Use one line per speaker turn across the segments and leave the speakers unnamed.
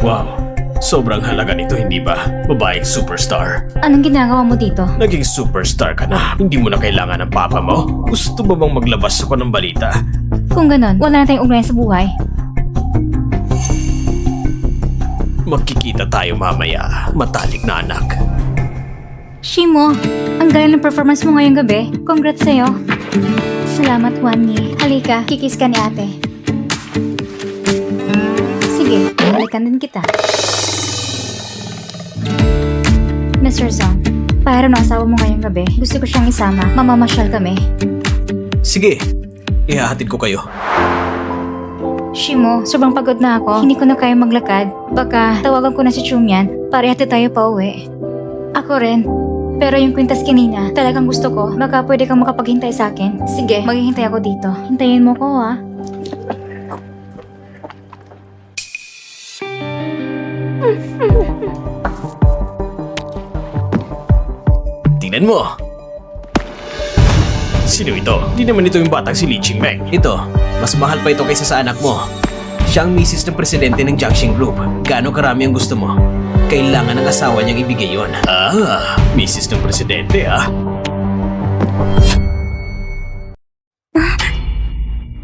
Wow, sobrang halaga nito, hindi ba? Babaeng superstar.
Anong ginagawa mo dito?
Naging superstar ka na. Hindi mo na kailangan ng papa mo. Gusto mo bang maglabas ako ng balita?
Kung ganon, wala na tayong ugnayan sa buhay.
Magkikita tayo mamaya, matalik na anak.
Shimo, ang galing ng performance mo ngayong gabi. Congrats sa'yo. Salamat, Wanye. Halika, kikis ka ni ate. Sige, balikan din kita. Mr. Zong, para ng asawa mo ngayong gabi, gusto ko siyang isama. Mamamasyal kami.
Sige, ihahatid ko kayo.
Shimo, sobrang pagod na ako. Hindi ko na kaya maglakad. Baka tawagan ko na si Chungyan para ihatid tayo pa uwi. Ako rin. Pero yung kwintas kanina, talagang gusto ko. Baka pwede kang makapaghintay sa akin. Sige, maghihintay ako dito. Hintayin mo ko, ha?
Tingnan mo. Sino ito? Hindi naman ito yung batang si Li Qingmeng. Ito, mas mahal pa ito kaysa sa anak mo. Siya ang misis ng presidente ng Jiangxing Group. Gaano karami ang gusto mo? Kailangan ng asawa niyang ibigay yon. Ah, misis ng presidente ah.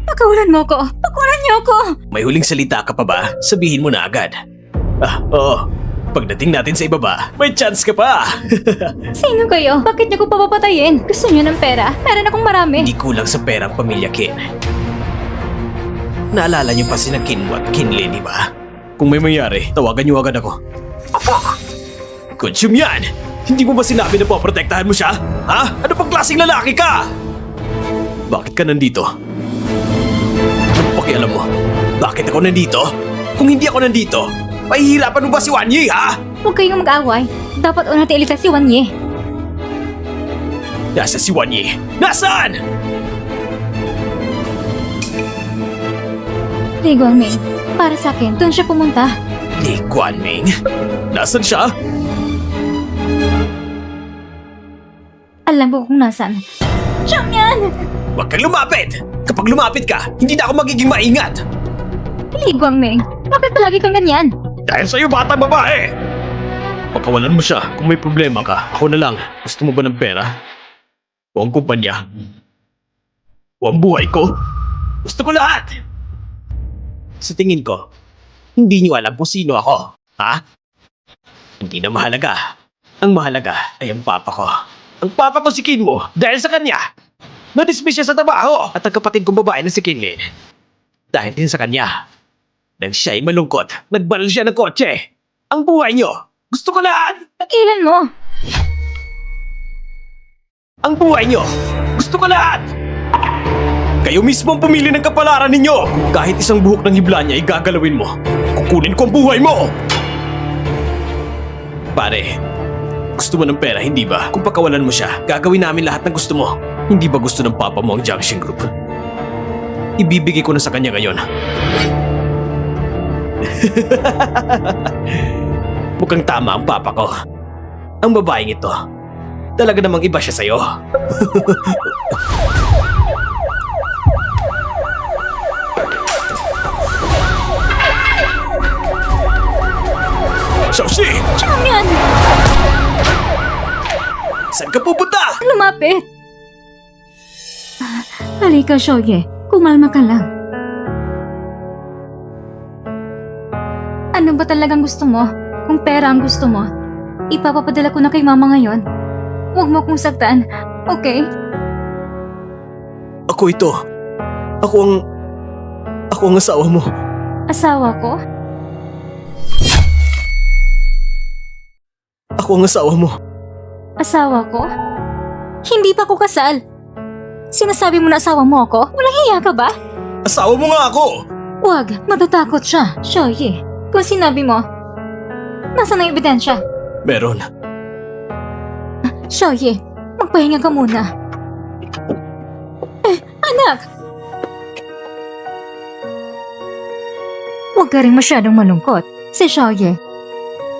Pakawalan mo ko! Pakawalan niyo ako!
May huling salita ka pa ba? Sabihin mo na agad. Ah, oo. Pagdating natin sa ibaba, may chance ka pa.
Sino kayo? Bakit niyo ko papapatayin? Gusto niyo ng pera? Meron akong marami.
Hindi kulang sa perang pamilya Qin. Naalala niyo pa sina Kinmo at Kinley, di ba? Kung may mayari, tawagan niyo agad ako. Opo! Kunsyum yan! Hindi mo ba sinabi na poprotektahan mo siya? Ha? Ano pang klaseng lalaki ka? Bakit ka nandito? Ano pakialam mo? Bakit ako nandito? Kung hindi ako nandito, pahihirapan mo ba si Wanye, ha?
Huwag kayong mag-away. Dapat una natin iligtas si Wanye.
Nasa si Wanye? Nasaan?
Li Guangming, para sa akin, doon siya pumunta.
Li Guangming? Nasaan siya?
Alam ko kung nasan. Changyan!
Huwag kang lumapit! Kapag lumapit ka, hindi na ako magiging maingat!
Li Guangming, bakit palagi kang ganyan?
Dahil sa'yo, batang babae! Pagkawalan mo siya kung may problema ka. Ako na lang. Gusto mo ba ng pera? O ang kumpanya? O ang buhay ko? Gusto ko lahat! Sa tingin ko, hindi niyo alam kung sino ako. Ha? Hindi na mahalaga. Ang mahalaga ay ang papa ko. Ang papa ko si Kinmo dahil sa kanya. Na-dismiss siya sa trabaho. At ang kapatid kong babae na si Kinley. Dahil din sa kanya. Nang siya ay malungkot, nagbanal siya ng kotse. Ang buhay niyo, gusto ko lahat.
Pagilan mo!
Ang buhay niyo, gusto ko lahat. Kayo mismo ang pumili ng kapalaran ninyo. Kahit isang buhok ng hibla niya ay gagalawin mo. Kukunin ko ang buhay mo. Pare, gusto mo ng pera, hindi ba? Kung pakawalan mo siya, gagawin namin lahat ng gusto mo. Hindi ba gusto ng papa mo ang Jiangxing Group? Ibibigay ko na sa kanya ngayon. Mukhang tama ang papa ko. Ang babaeng ito, talaga namang iba siya sa'yo. Xiaoxi!
Changyan!
Saan ka pupunta?
Lumapit! Halika, Shoye. Kumalma ka lang. Ano ba talagang gusto mo? Kung pera ang gusto mo, ipapapadala ko na kay mama ngayon. Huwag mo kong saktan, okay?
Ako ito. Ako ang asawa mo.
Asawa ko?
Ako ang asawa mo.
Asawa ko? Hindi pa ko kasal. Sinasabi mo na asawa mo ako? Walang hiya ka ba?
Asawa mo nga ako!
Huwag, matatakot siya. Shoye, kung sinabi mo, nasaan ang ebidensya?
Meron.
Shoye, magpahinga ka muna. Anak! Huwag ka rin masyadong malungkot. Si Shoye,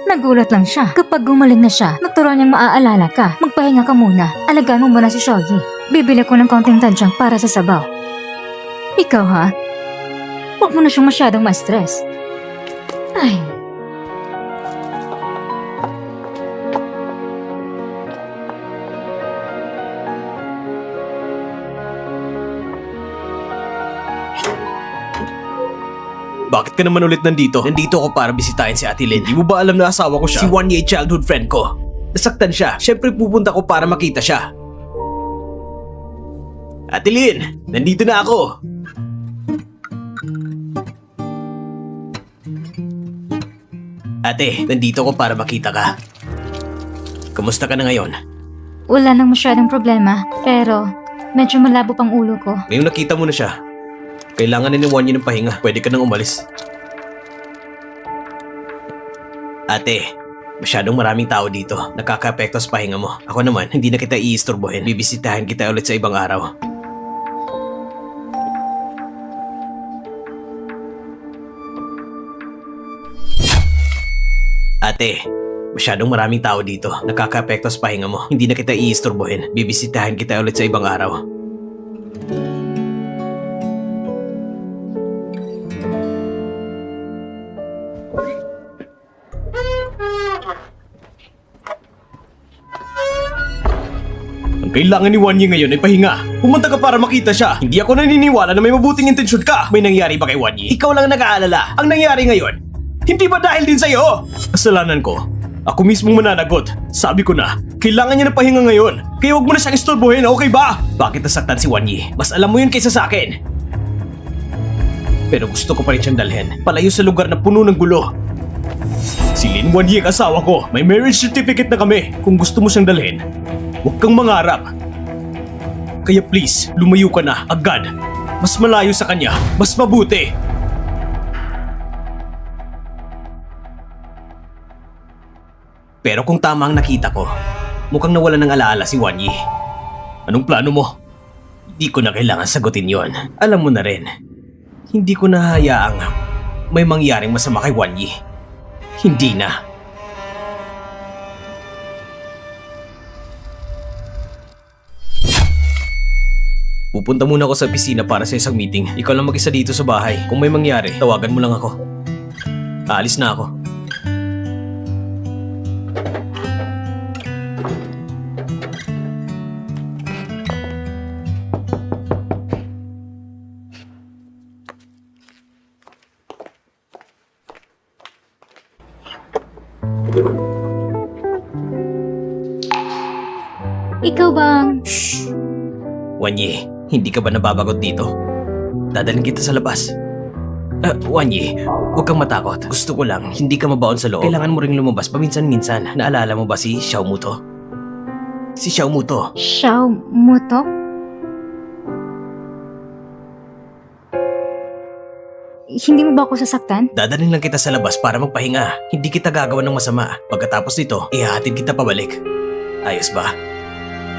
nagulat lang siya. Kapag gumaling na siya, natural niyang maaalala ka. Magpahinga ka muna. Alagaan mo muna si Shoye. Bibili ko ng konting tadyang para sa sabaw. Ikaw ha? Huwag mo na siyang masyadong ma-stress. Ay,
Bakit ka naman ulit nandito? Nandito ako para bisitahin si Ate Lynn. Di mo ba alam na asawa ko siya? Si Wanye, childhood friend ko. Nasaktan siya. Siyempre pupunta ko para makita siya. Ate Lynn, nandito na ako. Ate, nandito ko para makita ka. Kamusta ka na ngayon?
Wala nang masyadong problema, pero medyo malabo pang ulo ko.
Ngayong nakita mo na siya, kailangan na ni Wanye ng pahinga. Pwede ka nang umalis. Ate, masyadong maraming tao dito. Nakaka-apekto sa pahinga mo. Ako naman, hindi na kita iistorbohin. Bibisitahin kita ulit sa ibang araw. Ate, masyadong maraming tao dito. Nakaka-apekto sa pahinga mo. Hindi na kita iistorbohin. Bibisitahin kita ulit sa ibang araw. Ang kailangan ni Wanye ngayon ay pahinga. Pumunta ka para makita siya. Hindi ako naniniwala na may mabuting intensyon ka. May nangyari ba kay Wanye? Ikaw lang nag-aalala. Ang nangyari ngayon, hindi ba dahil din sa'yo? Kasalanan ko. Ako mismong mananagot. Sabi ko na, kailangan niya ng pahinga ngayon. Kaya huwag mo na siyang istorbohin, okay ba? Bakit nasaktan si Wanye? Mas alam mo yun kaysa sa akin. Pero gusto ko pa rin siyang dalhin. Palayo sa lugar na puno ng gulo. Si Lynn Wanye ang asawa ko. May marriage certificate na kami. Kung gusto mo siyang dalhin, huwag kang mangarap. Kaya please, lumayo ka na, agad. Mas malayo sa kanya, mas mabuti. Pero kung tama ang nakita ko, mukhang nawala ng alaala si Wanye. Anong plano mo? Hindi ko na kailangan sagutin yon. Alam mo na rin, hindi ko nahayaang may mangyaring masama kay Wanye. Hindi na. Pupunta muna ako sa opisina para sa isang meeting. Ikaw lang mag-isa dito sa bahay. Kung may mangyari, tawagan mo lang ako. Aalis na ako.
Ikaw bang...
Wanye, hindi ka ba nababagot dito? Dadalhin kita sa labas. Wanye, huwag kang matakot. Gusto ko lang, hindi ka mabaon sa loob. Kailangan mo ring lumabas paminsan-minsan. Naalala mo ba si Xiao Muto? Si Xiao Muto.
Xiao Muto? Hindi mo ba ako sasaktan?
Dadalhin lang kita sa labas para magpahinga. Hindi kita gagawa ng masama. Pagkatapos nito, ihahatid kita pabalik. Ayos ba?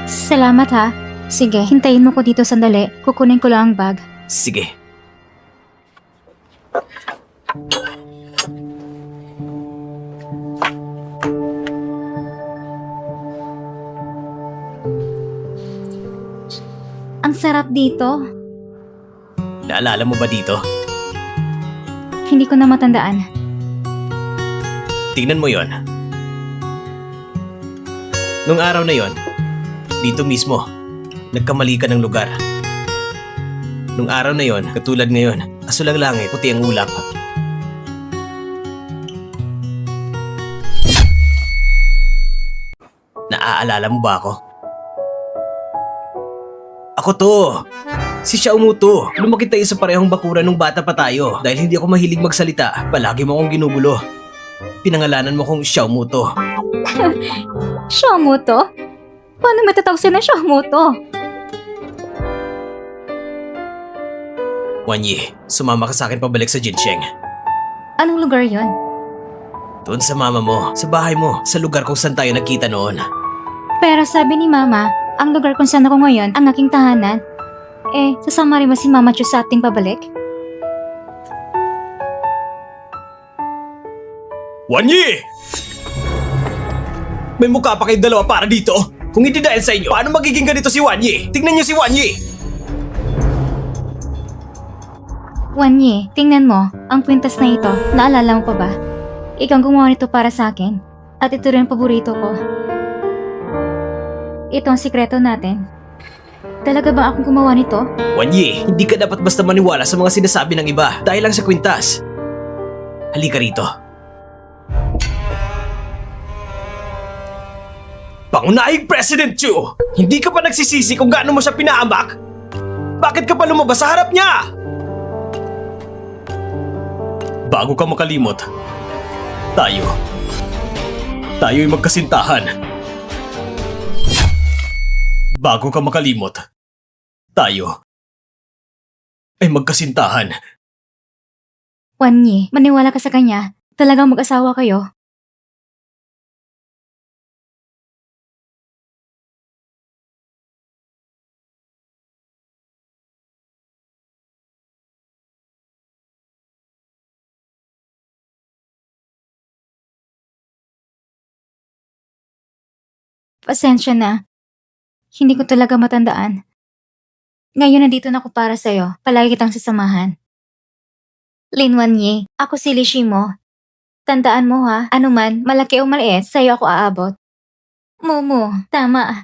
Salamat ha. Sige, hintayin mo ko dito sandali. Kukunin ko lang ang bag.
Sige.
Ang sarap dito.
Naalala mo ba dito?
Hindi ko na matandaan.
Tingnan mo yon. Nung araw na yon, dito mismo, nagkamali ka ng lugar. Nung araw na yon, katulad ngayon, asul ang langit, puti ang ulap. Naaalala mo ba ako? Ako to! Si Xiao Muto. Lumaki tayo sa parehong bakuran nung bata pa tayo. Dahil hindi ako mahilig magsalita, palagi mo akong ginugulo. Pinangalanan mo kong Xiao Muto.
Xiao Muto? Paano matatawag siya na Xiao Muto?
Wanye, sumama ka sa akin pabalik sa Jinsheng.
Anong lugar yon?
Doon sa mama mo, sa bahay mo, sa lugar kung saan tayo nagkita noon.
Pero sabi ni Mama, ang lugar kung saan ako ngayon ang aking tahanan. Eh, sasama rin ba si Mama Chu sa ating pabalik?
Wanye! May mukha pa kayong dalawa para dito? Kung hindi dahil sa inyo, paano magiging ganito si Wanye? Tingnan niyo si Wanye!
Wanye, tingnan mo, ang kwintas na ito, naalala mo pa ba? Ikaw ang gumawa nito para sa akin. At ito rin ang paborito ko. Ito ang sikreto natin. Talaga ba akong gumawa nito?
Wanye, hindi ka dapat basta maniwala sa mga sinasabi ng iba dahil lang sa kwintas. Halika rito. Pangunahing President Chu! Hindi ka pa nagsisisi kung gaano mo siya pinaamak? Bakit ka pa lumabas sa harap niya? Bago ka makalimot, tayo'y magkasintahan. Bago ka makalimot, tayo ay magkasintahan.
Wan Yi, maniwala ka sa kanya. Talagang mag-asawa kayo. Pasensya na. Hindi ko talaga matandaan. Ngayon nandito na ako para sa'yo. Palagi kitang sasamahan. Lin Wan Yi, ako si Li Shimo. Tandaan mo ha, anuman, malaki o maliit, sa'yo ako aabot. Momo, tama.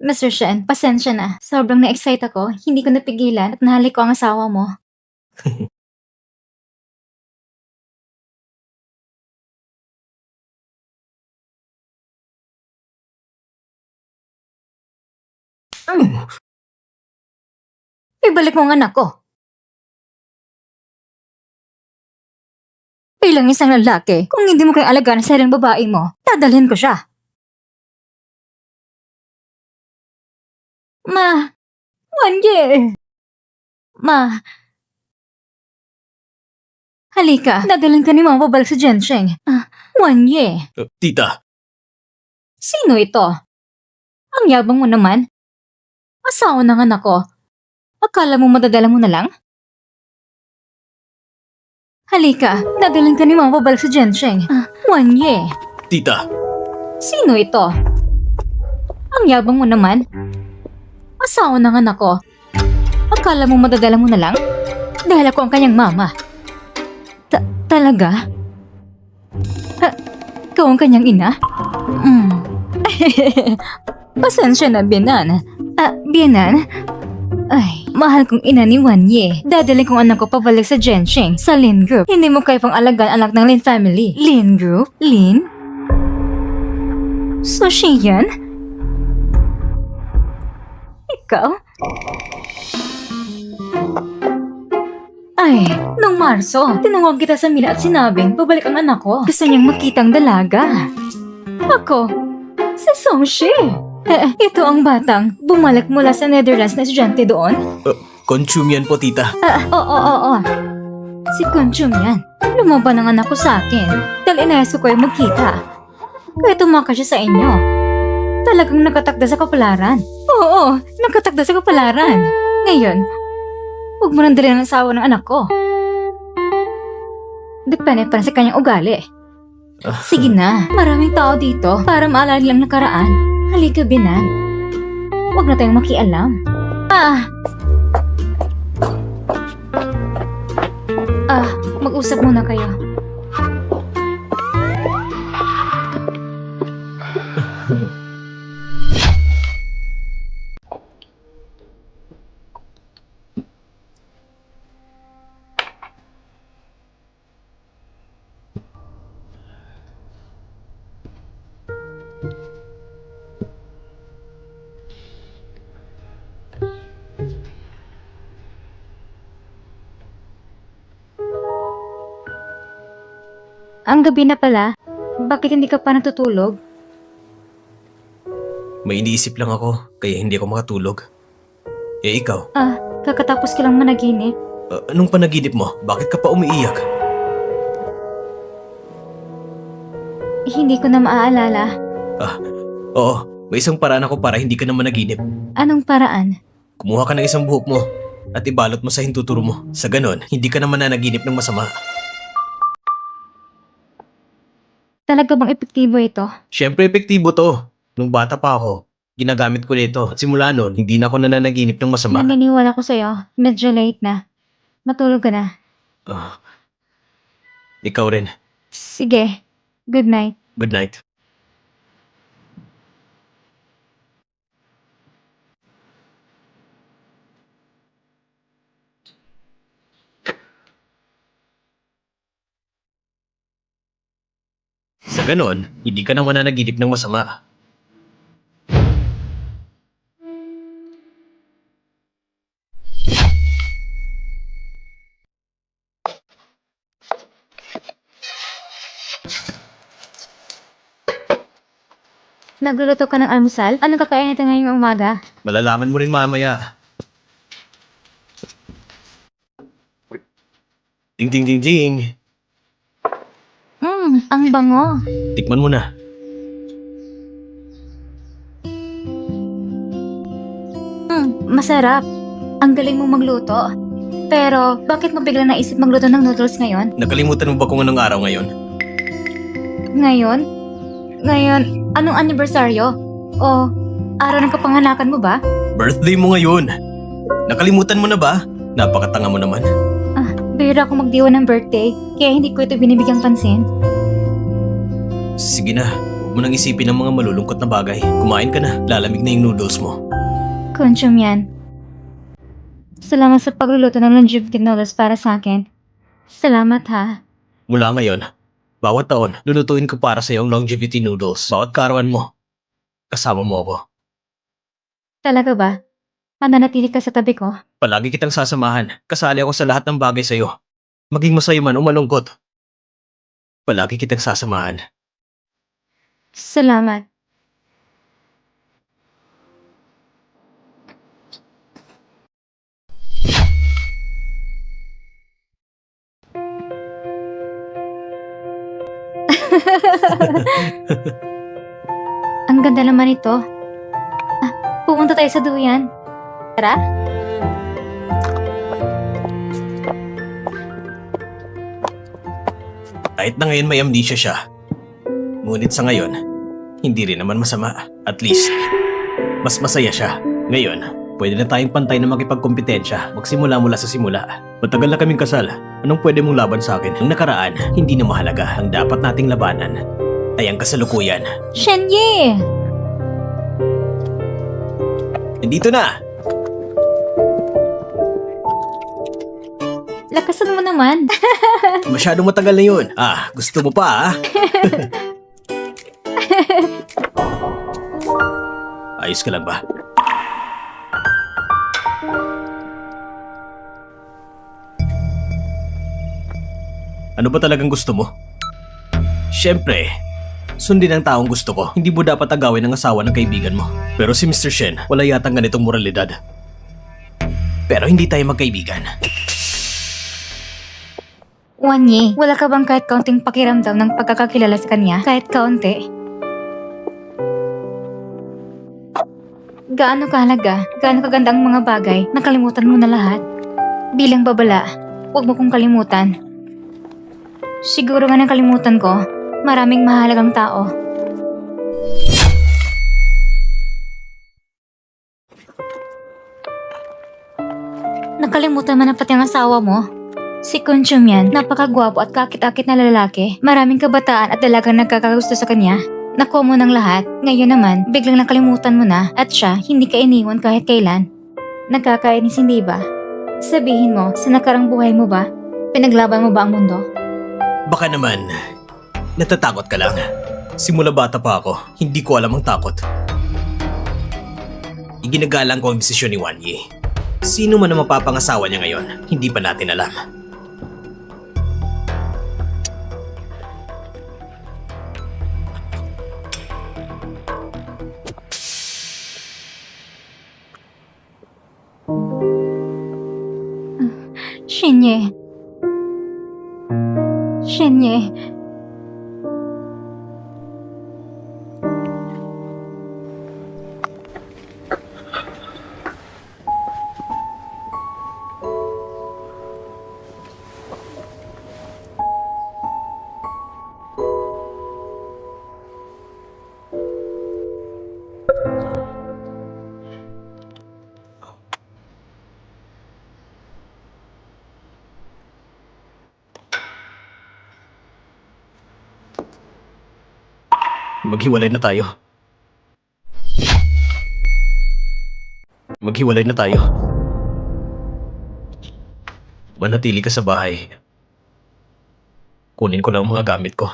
Mr. Shen, pasensya na. Sobrang na-excite ako. Hindi ko napigilan at nahalik ko ang asawa mo. Ibalik mo ang anak ko. Bilang isang lalaki, kung hindi mo kayo alagaan sa sariling babae mo, dadalhin ko siya. Ma, Wanye. Ma, halika, dadalhin ka ni Mama pabalik sa Gensheng. Wanye,
Tita,
sino ito? Ang yabang mo naman. Asawa ng anak ko. Akala mo madadala mo na lang? Halika, dadalhin ka ni Mama pabalik sa Gensheng. Wanye,
tita,
sino ito? Ang yabang mo naman. Asawa ng anak ko. Akala mo madadala mo na lang? Dahil ako ang kanyang mama. Talaga? Ikaw ang kanyang ina? Pasensya na, Bianan. Bianan? Ay, mahal kong ina ni Wanye. Dadalhin kong anak ko pabalik sa Gensheng, sa Lin Group. Hindi mo kayo pang alagaan anak ng Lin family. Lin Group? Lin? So, siya yan? Ikaw? Ay, nung Marso, tinawag kita sa Mila at sinabing babalik ang anak ko. Gusto niyang makitang dalaga. Ako, si Songshi. Ito ang batang bumalik mula sa Netherlands na estudyante doon.
Conchum yan po, tita.
Oo. Si Kunchum yan. Lumaban ang anak ko sa akin dahil inayas ko kayo magkita. Kaya tumakas siya sa inyo. Talagang nakatakda sa kapalaran. Oo, nakatakda sa kapalaran. Ngayon, huwag mo nang dalhin ang asawa ng anak ko. Depende pa rin sa kanyang ugali. Sige na, maraming tao dito para maalala lang nakaraan. Halika, Binan. Huwag na tayong makialam. Mag-usap muna kayo. Ang gabi na pala. Bakit hindi ka pa natutulog?
May iniisip lang ako, kaya hindi ako makatulog. Ikaw?
Kakatapos ka lang managinip.
Anong panaginip mo? Bakit ka pa umiiyak?
Hindi ko na maaalala.
Oo, may isang paraan ako para hindi ka na managinip.
Anong paraan?
Kumuha ka ng isang buhok mo at ibalot mo sa hintuturo mo. Sa ganon, hindi ka naman nanaginip ng masama.
Talaga bang epektibo ito?
Siyempre epektibo to. Nung bata pa ako, ginagamit ko nito. At simula nun, hindi na ako nananaginip ng masama.
Naniniwala ko sa'yo. Medyo late na. Matulog ka na.
Ikaw rin.
Sige. Good night.
Good night. Ganon, hindi ka na mananaginip ng masama.
Nagluluto ka ng almusal? Anong kakain natin ngayong umaga?
Malalaman mo rin mamaya. Ding ding ding ding.
Ang bango.
Tikman mo na.
Masarap. Ang galing mong magluto. Pero, bakit mo biglang naisip magluto ng noodles ngayon?
Nakalimutan mo ba kung anong araw ngayon?
Ngayon? Ngayon, anong anibersaryo? O, araw ng kapanganakan mo ba?
Birthday mo ngayon. Nakalimutan mo na ba? Napakatanga mo naman.
Bihira ako magdiwa ng birthday, kaya hindi ko ito binibigyang pansin.
Sige na, huwag mo nang isipin ang mga malulungkot na bagay. Kumain ka na, lalamig na yung noodles mo.
Conchum yan. Salamat sa pagluluto ng longevity noodles para sa akin. Salamat ha.
Mula ngayon, bawat taon, lulutuin ko para sa yung longevity noodles. Bawat karawan mo, kasama mo ako.
Talaga ba? Mananatili ka sa tabi ko?
Palagi kitang sasamahan. Kasali ako sa lahat ng bagay sa'yo. Maging masaya man o malungkot. Palagi kitang sasamahan.
Salamat. Ang ganda naman ito. Pupunta tayo sa duyan. Tara?
Kahit na ngayon may amnesia siya. Ngunit sa ngayon, hindi rin naman masama. At least, mas masaya siya. Ngayon, pwede na tayong pantay na makipagkompetensya. Magsimula mula sa simula. Matagal na kaming kasal. Anong pwede mong laban sa akin? Ang nakaraan, hindi na mahalaga. Ang dapat nating labanan ay ang kasalukuyan.
Shenye!
Nandito na!
Lakasan mo naman.
Masyadong matagal na yun. Gusto mo pa Ayos ka lang ba? Ano ba talagang gusto mo? Siyempre, sundin ang taong gusto ko. Hindi mo dapat agawin ang asawa ng kaibigan mo. Pero si Mr. Shen, wala yatang ganitong moralidad. Pero hindi tayo magkaibigan.
Wanye, wala ka bang kahit kaunting pakiramdam ng pagkakakilala sa kanya? Kahit kaunti? Gaano kahalaga, gaano kaganda ang mga bagay, nakalimutan mo na lahat. Bilang babala, huwag mo kong kalimutan. Siguro nga nakalimutan ko, maraming mahalagang tao. Nakalimutan mo na pati ang asawa mo. Si Conchum yan, napakagwapo at kakit-akit na lalaki. Maraming kabataan at dalagang nagkakagusto sa kanya. Nakuha mo ng lahat, ngayon naman, biglang nakalimutan mo na at siya hindi ka iniwan kahit kailan. Nagkakainis hindi ba? Sabihin mo, sa nakarang buhay mo ba? Pinaglaban mo ba ang mundo?
Baka naman, natatakot ka lang. Simula bata pa ako, hindi ko alam ang takot. Iginagalang ko ang desisyon ni Wanye. Sino man ang mapapangasawa niya ngayon, hindi pa natin alam.
Shenye. Shenye.
Maghiwalay na tayo. Maghiwalay na tayo. Manatili ka sa bahay. Kunin ko lang ang mga gamit ko.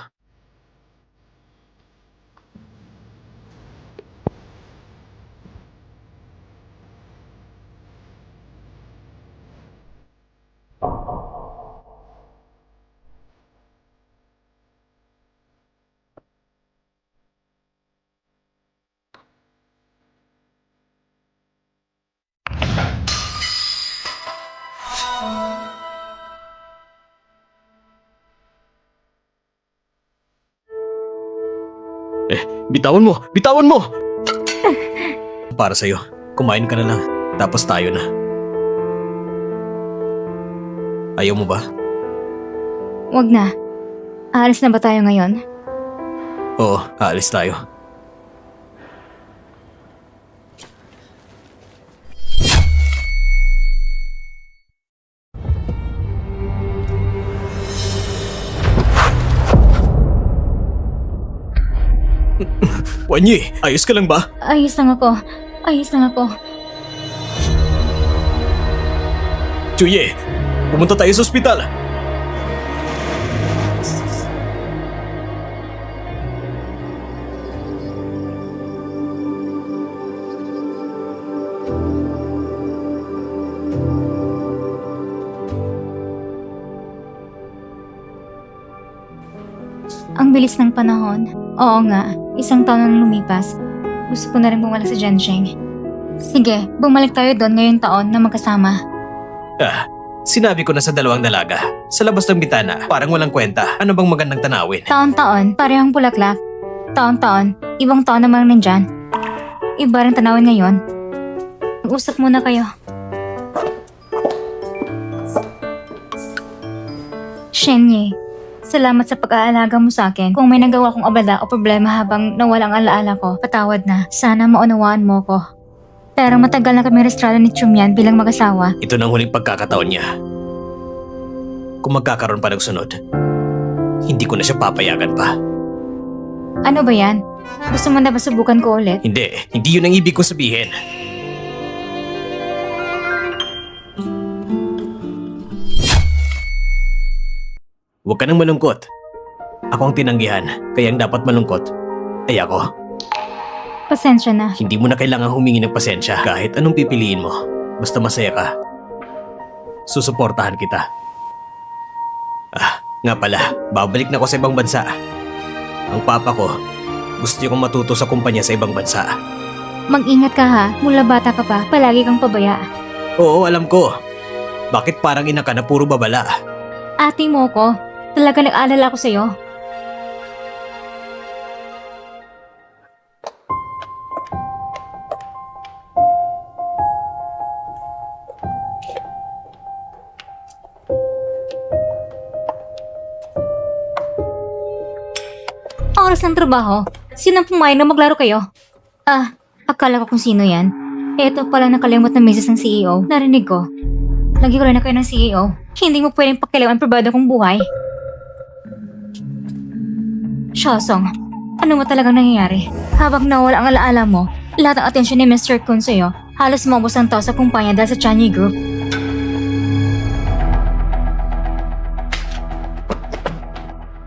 Bitawan mo! Bitawan mo! Para sa'yo. Kumain ka na lang. Tapos tayo na. Ayaw mo ba?
Wag na. Aalis na ba tayo ngayon?
Oo, aalis tayo. Wanyi, ayos ka lang ba?
Ayos lang ako. Ayos lang ako.
Chuye, pumunta tayo sa ospital.
Ang bilis ng panahon. Oo nga, 1 taon nang lumipas. Gusto ko na rin bumalik sa Jiansheng. Sige, bumalik tayo doon ngayong taon na magkasama.
Sinabi ko na sa dalawang dalaga. Sa labas ng bitana, parang walang kwenta. Ano bang magandang tanawin?
Taon-taon, parehong bulaklak. Taon-taon, ibang taon naman nandyan. Iba rin tanawin ngayon. Mag-usap muna kayo. Shenye, salamat sa pag-aalaga mo sa akin. Kung may nagawa kong abala o problema habang nawalang alaala ko, patawad na. Sana maunawaan mo ko. Pero matagal na kami restrado ni Chumyan bilang mag-asawa.
Ito na ang huling pagkakataon niya. Kung magkakaroon pa ng sunod, hindi ko na siya papayagan pa.
Ano ba yan? Gusto mo na ba subukan ko ulit?
Hindi yun ang ibig kong sabihin. Huwag ka nang malungkot. Ako ang tinanggihan, kaya ang dapat malungkot ay ako.
Pasensya na.
Hindi mo na kailangang humingi ng pasensya kahit anong pipiliin mo. Basta masaya ka. Susuportahan kita. Nga pala, babalik na ako sa ibang bansa. Ang papa ko, gusto niya kong matuto sa kumpanya sa ibang bansa.
Mag-ingat ka ha. Mula bata ka pa, palagi kang pabaya.
Oo, alam ko. Bakit parang ina ka na puro babala?
Ate mo ko. Talaga nag-aalala ko sa'yo. Oras ng trabaho. Sinang pumayag na maglaro kayo? Akala ko kung sino yan. Eto pala nakalimot na misis ng CEO. Narinig ko. Lagi ko rin na kayo ng CEO. Hindi mo pwedeng pakialaman ang pribado kong buhay. Shosong, ano mo talagang nangyayari? Habang nawala ang alaala mo, lahat ng atensyon ni Mr. Kun sa'yo, halos maubos ang tao sa kumpanya dahil sa Chanyi Group.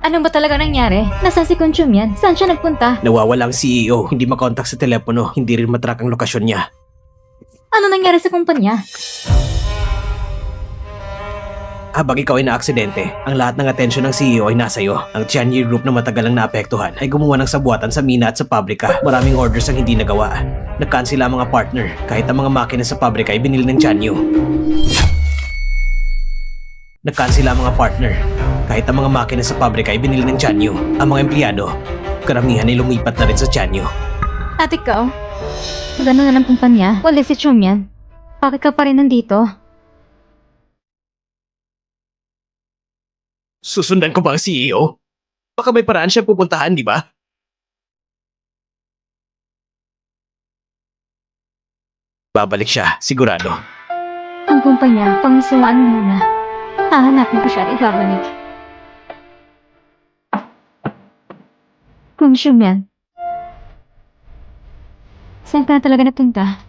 Ano ba talaga nangyari? Nasa si Kun Chum yan? Saan siya nagpunta?
Nawawala ang CEO, hindi makontak sa telepono, hindi rin matrack ang lokasyon niya.
Ano nangyari sa kumpanya?
Habang ikaw ay naaksidente, ang lahat ng atensyon ng CEO ay nasa iyo. Ang Chanyi Group na matagal ang naapektuhan ay gumawa ng sabuatan sa mina at sa pabrika. Maraming orders ang hindi nagawa. Nag-cancel ang mga partner, kahit ang mga makina sa pabrika ay binili ng Chanyu. Nag-cancel ang mga partner, kahit ang mga makina sa pabrika ay binili ng Chanyu. Ang mga empleyado, karamihan ay lumipat na rin sa Chanyu.
At ikaw? Gano'n na ng kumpanya? Wala si Chum yan. Bakit ka pa rin nandito?
Susundan ko ba ang CEO? Baka may paraan siya pupuntahan, di ba? Babalik siya, sigurado.
Ang kumpanya, pangisulaan mo muna. Hahanapin ko siya at ibabalik. Kung Chum yan. Saan ka na talaga napunta?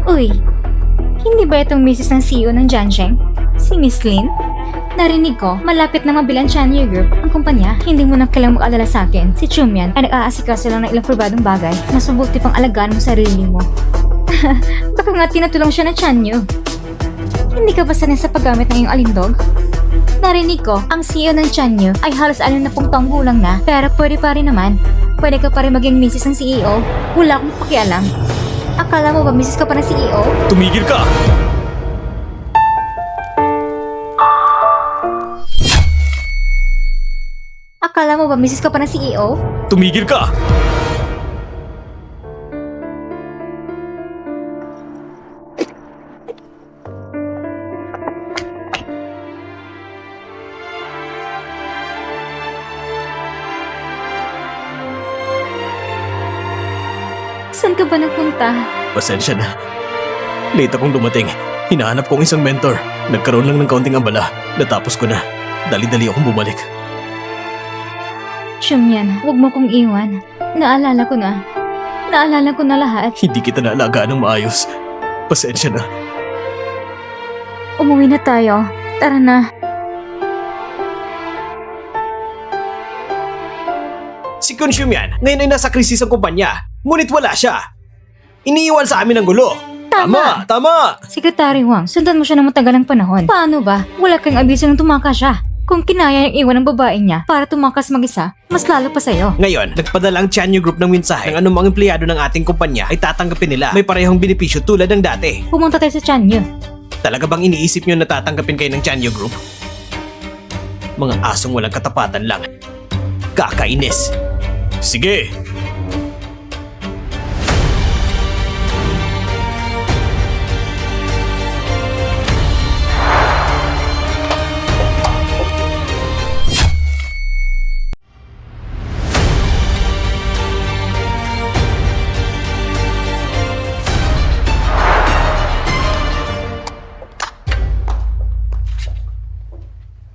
Uy, hindi ba itong misis ng CEO ng Jiansheng? Si Miss Lin? Narinig ko, malapit na mabilang Chanyu Group ang kumpanya. Hindi mo na kailangang mag-alala sa akin. Si Chumyan ay nag-aasikaso lang ng ilang pribadong bagay. Mas mabuti pang alagaan mo sarili mo. Baka nga tinutulong siya ng Chanyu. Hindi ka ba sanay sa paggamit ng iyong alindog? Narinig ko, ang CEO ng Chanyu ay halos 60 taong gulang na, pero pwede pa rin naman. Pwede ka pa rin maging misis ng CEO. Wala akong pakialam. Akala mo ba misis ka pa ng CEO?
Tumigil ka!
Akala mo ba misis ka pa ng CEO?
Tumigil ka!
Saan ka ba nagpunta?
Pasensya na. Late akong dumating. Hinahanap ko ang isang mentor. Nagkaroon lang ng kaunting abala. Natapos ko na. Dali-dali akong bumalik.
Shumyan, huwag mo kong iwan. Naalala ko na. Naalala ko na lahat.
Hindi kita naalagaan ng maayos. Pasensya na.
Umuwi na tayo. Tara na.
Si Kun Shumyan, ngayon ay nasa krisis ang kumpanya. Ngunit wala siya. Iniiwan sa amin ang gulo.
Tama!
Tama!
Secretary Wang, sundan mo siya ng matagalang panahon. Paano ba? Wala kang abiso nang tumakas siya. Kung kinaya niyang iwan ang babae niya para tumakas mag-isa, mas lalo pa sa'yo.
Ngayon, nagpadala ang Chanyu Group ng mensahe ng anumang empleyado ng ating kumpanya ay tatanggapin nila. May parehong benepisyo tulad ng dati.
Pumunta tayo sa Chanyu.
Talaga bang iniisip nyo na tatanggapin kayo ng Chanyu Group? Mga asong walang katapatan lang. Kakainis. Sige!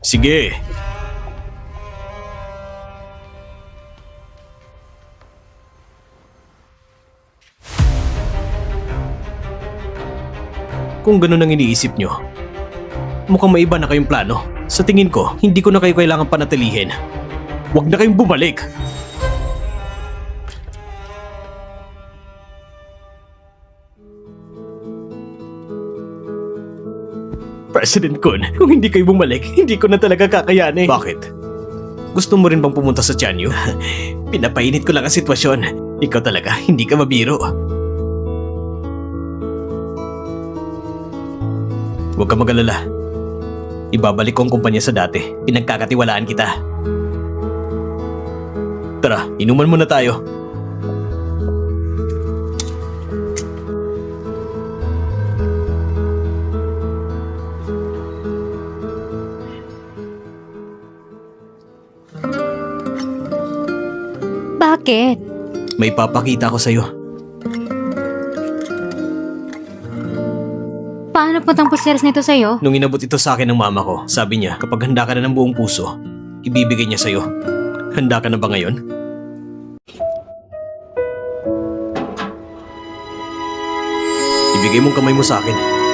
Sige. Kung ganun ang iniisip nyo, mukhang may iba na kayong plano. Sa tingin ko, hindi ko na kayo kailangan panatilihin. Huwag na kayong bumalik. President Kun, kung hindi kayo bumalik, hindi ko na talaga kakayanin. Bakit? Gusto mo rin bang pumunta sa Chanyu? Pinapainit ko lang ang sitwasyon. Ikaw talaga, hindi ka mabiro. Huwag ka mag-alala. Ibabalik ko ang kumpanya sa dati. Pinagkakatiwalaan kita. Tara, inuman muna tayo.
Bakit?
May papakita ko sa'yo.
Paano puntang puseres nito sa'yo?
Nung inabot ito sa akin ng mama ko, sabi niya, kapag handa ka na ng buong puso, ibibigay niya sa'yo. Handa ka na ba ngayon? Ibigay mong kamay mo sa akin.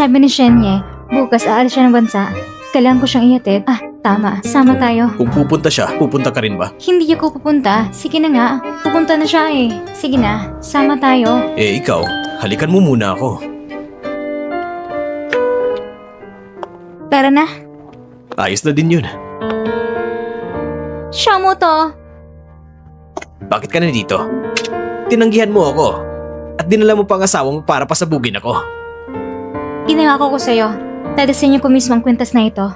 Sabi ni Shenye, bukas aalis siya ng bansa. Kailangan ko siyang ihatid. Ah, tama. Sama tayo.
Kung pupunta siya, pupunta ka rin ba?
Hindi ako pupunta. Sige na nga. Pupunta na siya eh. Sige na. Sama tayo.
Eh ikaw, halikan mo muna ako.
Tara na.
Ayos na din yun.
Siya mo to.
Bakit ka na dito? Tinanggihan mo ako. At dinala mo pa ang asawa mo para pasabugin ako.
Inangako ko sa'yo. Dadasin niyo ko mismo ang kwintas na ito.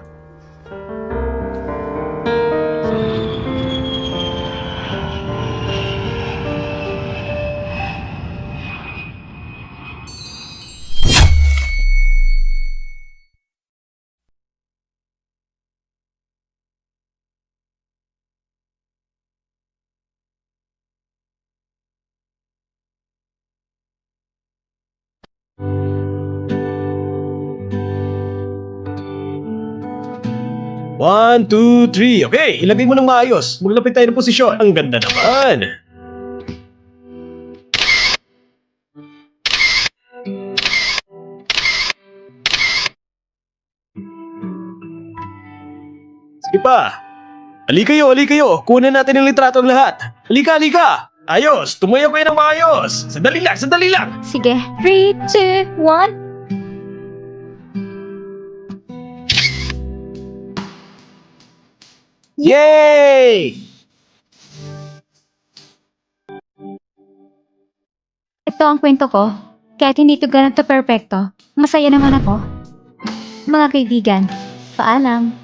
One, two, three. Okay, ilagay mo ng maayos. Maglapit tayo ng posisyon. Ang ganda naman. Sige pa. Halika kayo. Kunin natin ang litrato ng lahat. Halika. Ayos, tumayo kayo ng maayos. Sandali lang.
Sige. 3, 2, 1.
Yay!
Ito ang kwento ko. Kahit hindi ito ganito perfecto, masaya naman ako. Mga kaibigan, paalam.